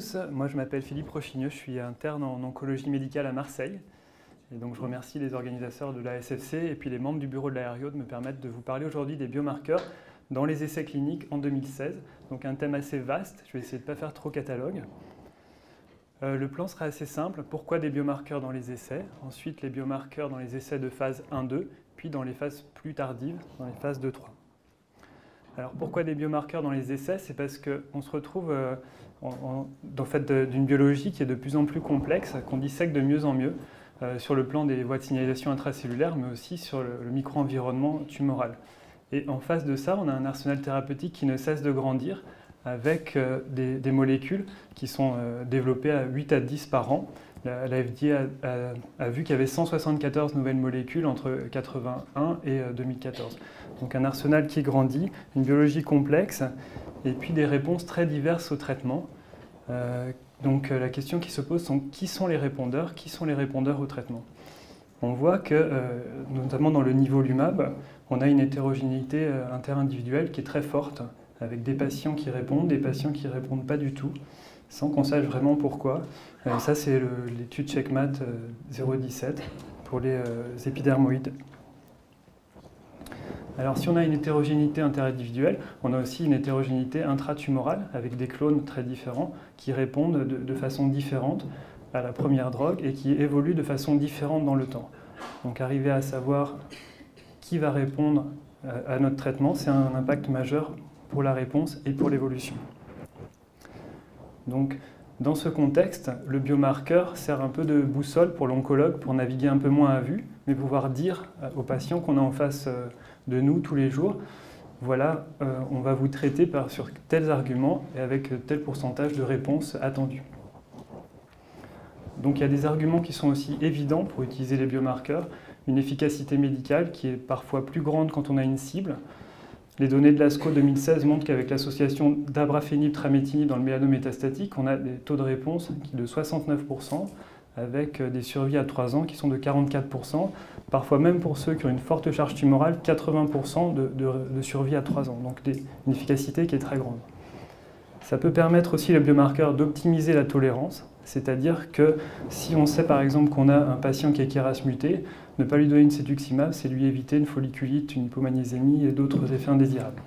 tous, moi je m'appelle Philippe Rochigneux, je suis interne en oncologie médicale à Marseille. Et donc je remercie les organisateurs de la SFC et puis les membres du bureau de l'ARIO de me permettre de vous parler aujourd'hui des biomarqueurs dans les essais cliniques en 2016. Donc un thème assez vaste, je vais essayer de ne pas faire trop catalogue. Le plan sera assez simple, pourquoi des biomarqueurs dans les essais, ensuite les biomarqueurs dans les essais de phase 1-2, puis dans les phases plus tardives, dans les phases 2-3. Alors pourquoi des biomarqueurs dans les essais? C'est parce qu'on se retrouve dans fait d'une biologie qui est de plus en plus complexe, qu'on dissèque de mieux en mieux sur le plan des voies de signalisation intracellulaire, mais aussi sur le micro-environnement tumoral. Et en face de ça, on a un arsenal thérapeutique qui ne cesse de grandir avec des molécules qui sont développées à 8 à 10 par an. La FDA a vu qu'il y avait 174 nouvelles molécules entre 1981 et 2014. Donc un arsenal qui grandit, une biologie complexe, et puis des réponses très diverses au traitement. Donc la question qui se pose, c'est qui sont les répondeurs au traitement? On voit que, notamment dans le nivolumab, on a une hétérogénéité interindividuelle qui est très forte, avec des patients qui répondent, des patients qui ne répondent pas du tout, sans qu'on sache vraiment pourquoi. Ça, c'est l'étude Checkmat 017 pour les épidermoïdes. Alors, si on a une hétérogénéité interindividuelle, on a aussi une hétérogénéité intratumorale, avec des clones très différents qui répondent de façon différente à la première drogue et qui évoluent de façon différente dans le temps. Donc, arriver à savoir qui va répondre à notre traitement, c'est un impact majeur pour la réponse et pour l'évolution. Donc, dans ce contexte, le biomarqueur sert un peu de boussole pour l'oncologue, pour naviguer un peu moins à vue, mais pouvoir dire aux patients qu'on a en face de nous tous les jours, voilà, on va vous traiter sur tels arguments et avec tel pourcentage de réponse attendue. Donc il y a des arguments qui sont aussi évidents pour utiliser les biomarqueurs, une efficacité médicale qui est parfois plus grande quand on a une cible. Les données de l'ASCO 2016 montrent qu'avec l'association d'abrafenib-trametinib dans le mélanome métastatique, on a des taux de réponse de 69%, avec des survies à 3 ans qui sont de 44%, parfois même pour ceux qui ont une forte charge tumorale, 80% de survie à 3 ans, donc une efficacité qui est très grande. Ça peut permettre aussi le biomarqueur d'optimiser la tolérance, c'est-à-dire que si on sait par exemple qu'on a un patient qui est KRAS muté, ne pas lui donner une cétuximab, c'est lui éviter une folliculite, une hypomagnésémie et d'autres effets indésirables.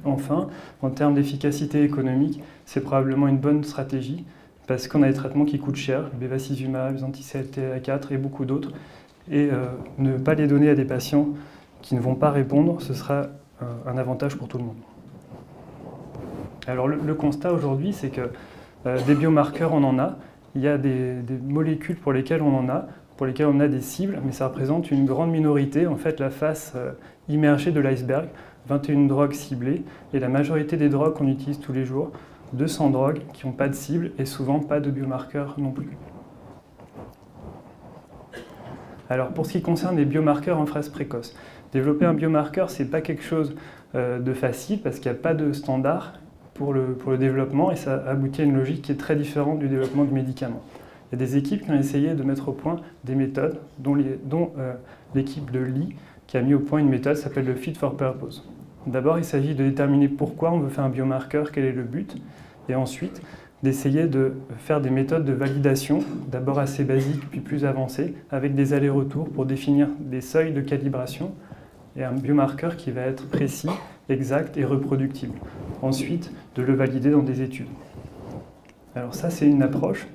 Enfin, en termes d'efficacité économique, c'est probablement une bonne stratégie parce qu'on a des traitements qui coûtent cher, le bevacizumab, les anti-CTLA-4 et beaucoup d'autres, et ne pas les donner à des patients qui ne vont pas répondre, ce sera un avantage pour tout le monde. Alors le constat aujourd'hui, c'est que des biomarqueurs, on en a, il y a des molécules pour lesquelles on en a, pour lesquelles on a des cibles, mais ça représente une grande minorité, en fait la face immergée de l'iceberg, 21 drogues ciblées, et la majorité des drogues qu'on utilise tous les jours, 200 drogues qui n'ont pas de cible et souvent pas de biomarqueurs non plus. Alors pour ce qui concerne les biomarqueurs en phase précoce, développer un biomarqueur, ce n'est pas quelque chose de facile parce qu'il n'y a pas de standard pour le développement et ça aboutit à une logique qui est très différente du développement du médicament. Il y a des équipes qui ont essayé de mettre au point des méthodes, dont l'équipe de Lee qui a mis au point une méthode qui s'appelle le Fit for Purpose. D'abord, il s'agit de déterminer pourquoi on veut faire un biomarqueur, quel est le but, et ensuite d'essayer de faire des méthodes de validation, d'abord assez basiques puis plus avancées, avec des allers-retours pour définir des seuils de calibration et un biomarqueur qui va être précis, exact et reproductible. Ensuite, de le valider dans des études. Alors ça, c'est une approche.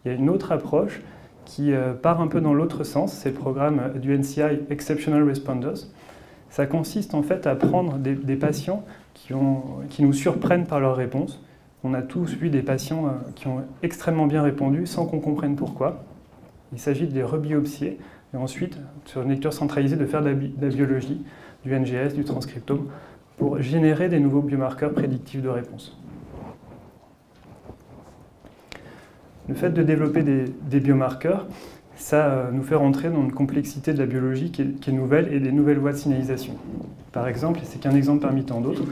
Il y a une autre approche qui part un peu dans l'autre sens, c'est le programme du NCI Exceptional Responders. Ça consiste en fait à prendre des patients qui nous surprennent par leurs réponses. On a tous vu des patients qui ont extrêmement bien répondu sans qu'on comprenne pourquoi. Il s'agit de les rebiopsier et ensuite, sur une lecture centralisée, de faire de la biologie, du NGS, du transcriptome, pour générer des nouveaux biomarqueurs prédictifs de réponse. Le fait de développer des biomarqueurs, ça nous fait rentrer dans une complexité de la biologie qui est nouvelle et des nouvelles voies de signalisation. Par exemple, et c'est qu'un exemple parmi tant d'autres,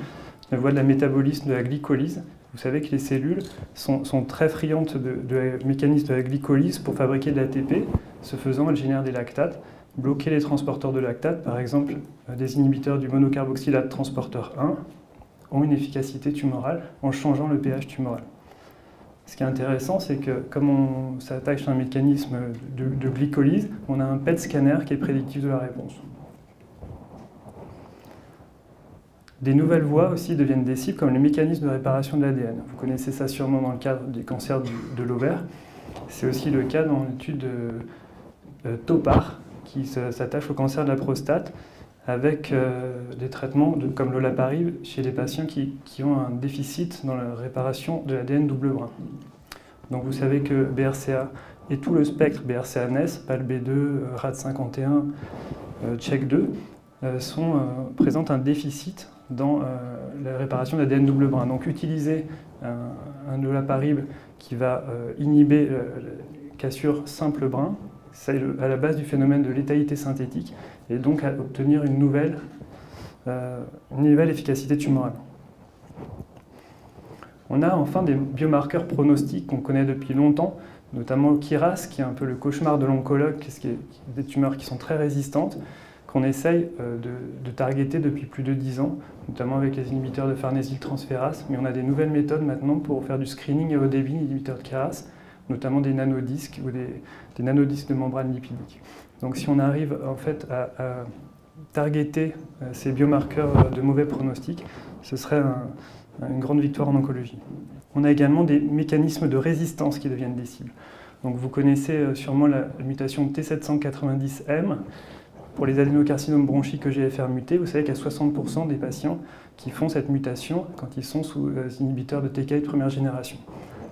la voie de la métabolisme de la glycolyse. Vous savez que les cellules sont très friandes de mécanismes de la glycolyse pour fabriquer de l'ATP. Ce faisant, elles génèrent des lactates. Bloquer les transporteurs de lactates, par exemple des inhibiteurs du monocarboxylate transporteur 1, ont une efficacité tumorale en changeant le pH tumoral. Ce qui est intéressant, c'est que comme on s'attache à un mécanisme de glycolyse, on a un PET scanner qui est prédictif de la réponse. Des nouvelles voies aussi deviennent des cibles, comme les mécanismes de réparation de l'ADN. Vous connaissez ça sûrement dans le cadre des cancers de l'ovaire. C'est aussi le cas dans l'étude de TOPAR, qui s'attache au cancer de la prostate, avec des traitements comme l'olaparib chez les patients qui ont un déficit dans la réparation de l'ADN double brun. Donc vous savez que BRCA et tout le spectre BRCA-NES, PALB2, RAD51, CHEK2, présentent un déficit dans la réparation de l'ADN double brun. Donc utiliser un olaparib qui va inhiber la cassure simple brun, c'est à la base du phénomène de létalité synthétique, et donc à obtenir une nouvelle efficacité tumorale. On a enfin des biomarqueurs pronostiques qu'on connaît depuis longtemps, notamment le KRAS, qui est un peu le cauchemar de l'oncologue, qui est des tumeurs qui sont très résistantes, qu'on essaye de targeter depuis plus de 10 ans, notamment avec les inhibiteurs de farnesyltransférase, mais on a des nouvelles méthodes maintenant pour faire du screening à haut débit inhibiteurs de KRAS, notamment des nanodisques ou des nanodisques de membrane lipidique. Donc si on arrive en fait à targeter ces biomarqueurs de mauvais pronostic, ce serait une grande victoire en oncologie. On a également des mécanismes de résistance qui deviennent des cibles. Donc vous connaissez sûrement la mutation T790M. Pour les adénocarcinomes bronchiques EGFR mutés, vous savez qu'il y a 60% des patients qui font cette mutation quand ils sont sous inhibiteurs de TKI de première génération.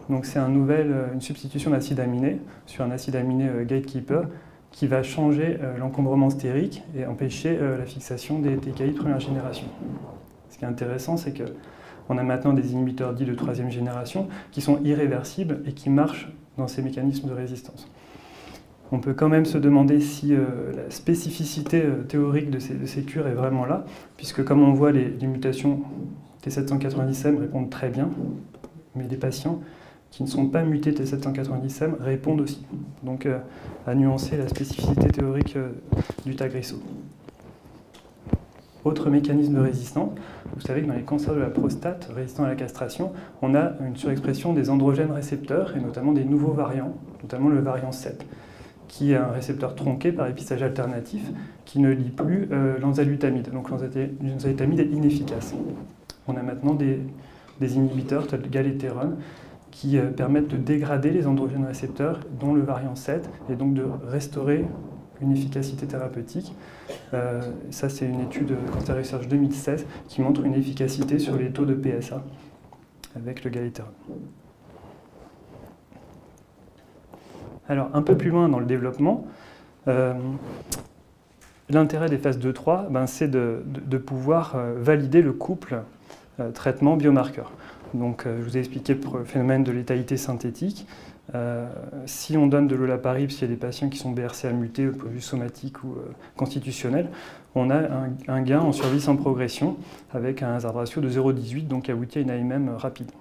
Donc c'est une substitution d'acide aminé sur un acide aminé gatekeeper qui va changer l'encombrement stérique et empêcher la fixation des TKI de première génération. Ce qui est intéressant, c'est qu'on a maintenant des inhibiteurs dits de troisième génération qui sont irréversibles et qui marchent dans ces mécanismes de résistance. On peut quand même se demander si la spécificité théorique de ces cures est vraiment là, puisque comme on voit, les mutations T790M répondent très bien, mais des patients qui ne sont pas mutés T790M répondent aussi. Donc à nuancer la spécificité théorique du Tagrisso. Autre mécanisme de résistance, vous savez que dans les cancers de la prostate résistants à la castration, on a une surexpression des androgènes récepteurs et notamment des nouveaux variants, notamment le variant 7, qui est un récepteur tronqué par épistage alternatif qui ne lie plus l'enzalutamide. Donc l'enzalutamide est inefficace. On a maintenant des inhibiteurs tels que galéthérone qui permettent de dégrader les androgènes récepteurs, dont le variant 7, et donc de restaurer une efficacité thérapeutique. Ça, c'est une étude Cancer Research 2016 qui montre une efficacité sur les taux de PSA avec le galéthérone. Alors, un peu plus loin dans le développement, l'intérêt des phases 2-3, c'est de pouvoir valider le couple traitement-biomarqueur. Donc, je vous ai expliqué le phénomène de létalité synthétique. Si on donne de l'olaparib, s'il y a des patients qui sont BRCA mutés au point de vue somatique ou constitutionnel, on a un gain en survie sans progression avec un hazard ratio de 0,18, donc aboutit à une AMM rapide.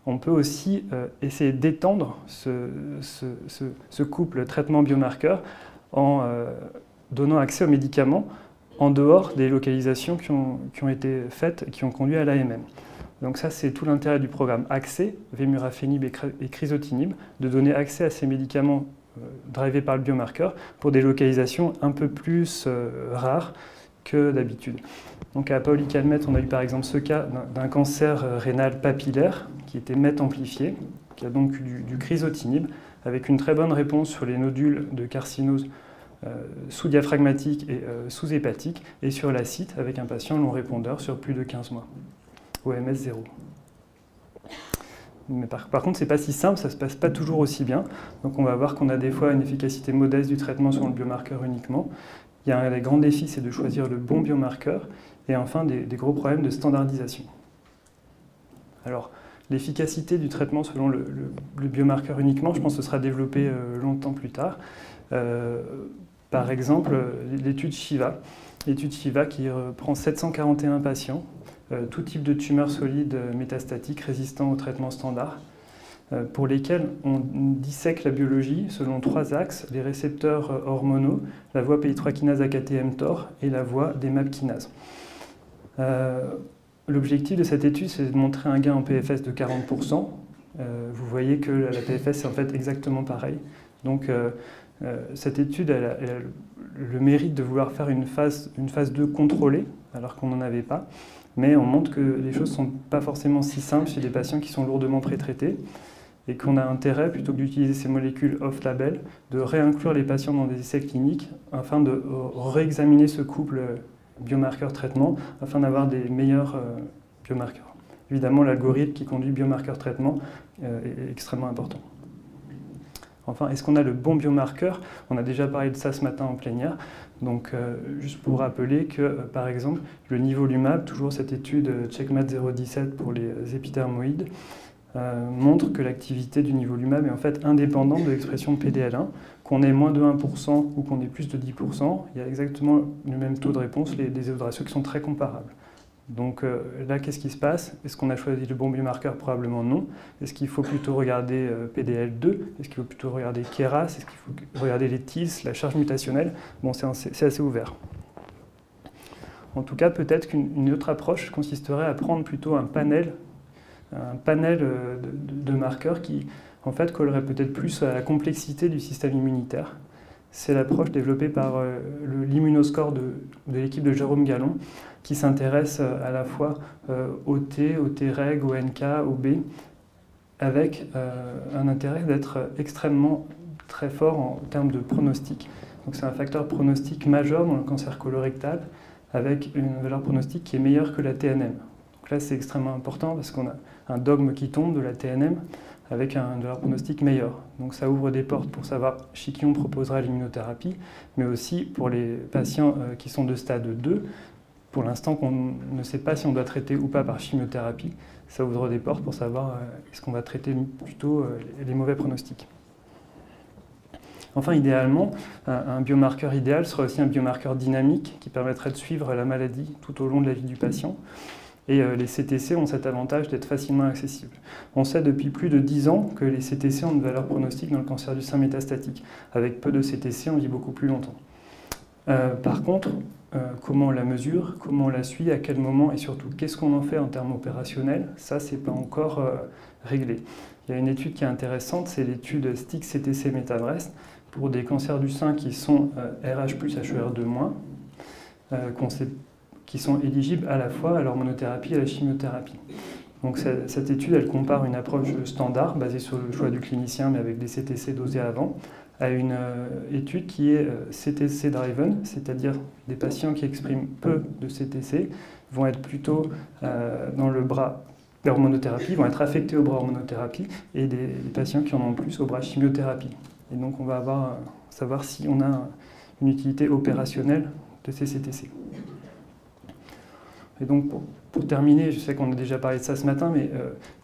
On peut aussi essayer d'étendre ce couple traitement-biomarqueur en donnant accès aux médicaments en dehors des localisations qui ont été faites et qui ont conduit à l'AMM. Donc ça, c'est tout l'intérêt du programme ACCESS, vemurafenib et crizotinib, de donner accès à ces médicaments drivés par le biomarqueur pour des localisations un peu plus rares que d'habitude. Donc à Paoli-Calmette, on a eu par exemple ce cas d'un cancer rénal papillaire qui était MET amplifié, qui a donc eu du crizotinib, avec une très bonne réponse sur les nodules de carcinose sous-diaphragmatique et sous-hépatique, et sur l'acide avec un patient non répondeur sur plus de 15 mois, OMS 0. Mais par contre, ce n'est pas si simple, ça ne se passe pas toujours aussi bien. Donc on va voir qu'on a des fois une efficacité modeste du traitement sur le biomarqueur uniquement. Il y a un des grands défis, c'est de choisir le bon biomarqueur, et enfin des gros problèmes de standardisation. Alors, l'efficacité du traitement selon le biomarqueur uniquement, je pense que ce sera développé longtemps plus tard. Par exemple, l'étude Shiva. L'étude Shiva qui prend 741 patients, tout type de tumeurs solides métastatiques résistants au traitement standard, pour lesquels on dissèque la biologie selon 3 axes, les récepteurs hormonaux, la voie PI3 kinase AKT mTOR et la voie des MAP kinases. l'objectif de cette étude, c'est de montrer un gain en PFS de 40%. Vous voyez que la PFS est en fait exactement pareil. Donc cette étude elle a le mérite de vouloir faire une phase 2 contrôlée, alors qu'on n'en avait pas. Mais on montre que les choses ne sont pas forcément si simples chez des patients qui sont lourdement pré-traités et qu'on a intérêt, plutôt que d'utiliser ces molécules off-label, de réinclure les patients dans des essais cliniques afin de réexaminer ce couple biomarqueur-traitement afin d'avoir des meilleurs biomarqueurs. Évidemment, l'algorithme qui conduit biomarqueur-traitement est extrêmement important. Enfin, est-ce qu'on a le bon biomarqueur? On a déjà parlé de ça ce matin en plénière. Donc, juste pour rappeler que, par exemple, le nivolumab, toujours cette étude CheckMate 017 pour les épidermoïdes, montre que l'activité du nivolumab est en fait indépendante de l'expression de PDL1. Qu'on ait moins de 1% ou qu'on ait plus de 10%, il y a exactement le même taux de réponse, des ratios qui sont très comparables. Donc là, qu'est-ce qui se passe? Est-ce qu'on a choisi le bon biomarqueur? Probablement non. Est-ce qu'il faut plutôt regarder PDL2? Est-ce qu'il faut plutôt regarder KRAS? Est-ce qu'il faut regarder les TILS, la charge mutationnelle? Bon, c'est assez ouvert. En tout cas, peut-être qu'une autre approche consisterait à prendre plutôt un panel de marqueurs qui, en fait, collerait peut-être plus à la complexité du système immunitaire. C'est l'approche développée par l'immunoscore de l'équipe de Jérôme Gallon, qui s'intéresse à la fois au T, au Treg, au NK, au B, avec un intérêt d'être extrêmement très fort en termes de pronostic. Donc c'est un facteur pronostic majeur dans le cancer colorectal, avec une valeur pronostique qui est meilleure que la TNM. Donc là, c'est extrêmement important parce qu'on a un dogme qui tombe de la TNM avec une valeur pronostique meilleure. Donc ça ouvre des portes pour savoir chez qui on proposera l'immunothérapie, mais aussi pour les patients qui sont de stade 2, pour l'instant qu'on ne sait pas si on doit traiter ou pas par chimiothérapie, ça ouvre des portes pour savoir est-ce qu'on va traiter plutôt les mauvais pronostics. Enfin, idéalement, un biomarqueur idéal serait aussi un biomarqueur dynamique qui permettrait de suivre la maladie tout au long de la vie du patient. Et les CTC ont cet avantage d'être facilement accessibles. On sait depuis plus de 10 ans que les CTC ont une valeur pronostique dans le cancer du sein métastatique. Avec peu de CTC, on vit beaucoup plus longtemps. Par contre, comment on la mesure, comment on la suit, à quel moment et surtout qu'est-ce qu'on en fait en termes opérationnels, ça, c'est pas encore réglé. Il y a une étude qui est intéressante, c'est l'étude STIC-CTC MetaBreast pour des cancers du sein qui sont RH plus HER2-, qui sont éligibles à la fois à l'hormonothérapie et à la chimiothérapie. Donc cette étude, elle compare une approche standard basée sur le choix du clinicien mais avec des CTC dosés avant, à une étude qui est CTC-driven, c'est-à-dire des patients qui expriment peu de CTC vont être plutôt dans le bras d'hormonothérapie, vont être affectés au bras hormonothérapie, et des patients qui en ont plus au bras chimiothérapie. Et donc on va savoir si on a une utilité opérationnelle de ces CTC. Et donc, pour terminer, je sais qu'on a déjà parlé de ça ce matin, mais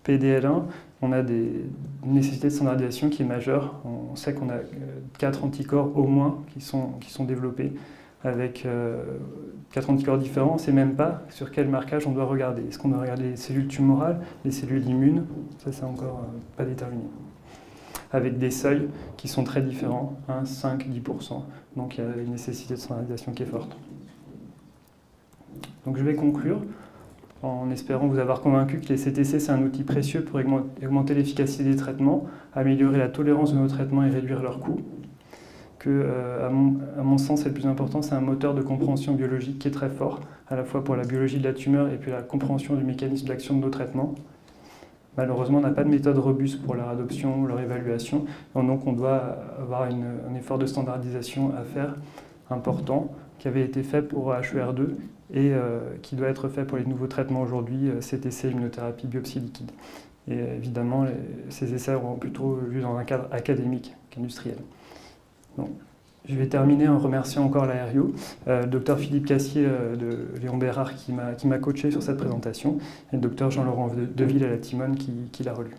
PDL1, on a une nécessité de standardisation qui est majeure. On sait qu'on a 4 anticorps au moins qui sont développés, avec 4 anticorps différents. On ne sait même pas sur quel marquage on doit regarder. Est-ce qu'on doit regarder les cellules tumorales, les cellules immunes? Ça, c'est encore pas déterminé. Avec des seuils qui sont très différents, 1, 5, 10%. Donc il y a une nécessité de standardisation qui est forte. Donc je vais conclure en espérant vous avoir convaincu que les CTC, c'est un outil précieux pour augmenter l'efficacité des traitements, améliorer la tolérance de nos traitements et réduire leurs coûts. À mon sens, c'est le plus important, c'est un moteur de compréhension biologique qui est très fort, à la fois pour la biologie de la tumeur et puis la compréhension du mécanisme d'action de nos traitements. Malheureusement, on n'a pas de méthode robuste pour leur adoption, leur évaluation, donc on doit avoir un effort de standardisation à faire important, qui avait été fait pour HER2 et qui doit être fait pour les nouveaux traitements aujourd'hui, CTC, immunothérapie, biopsie liquide. Et évidemment, ces essais auront plutôt lieu dans un cadre académique qu'industriel. Donc, je vais terminer en remerciant encore l'ARIO, le docteur Philippe Cassier de Léon Bérard qui m'a coaché sur cette présentation, et le docteur Jean-Laurent Deville à la Timone qui l'a relu.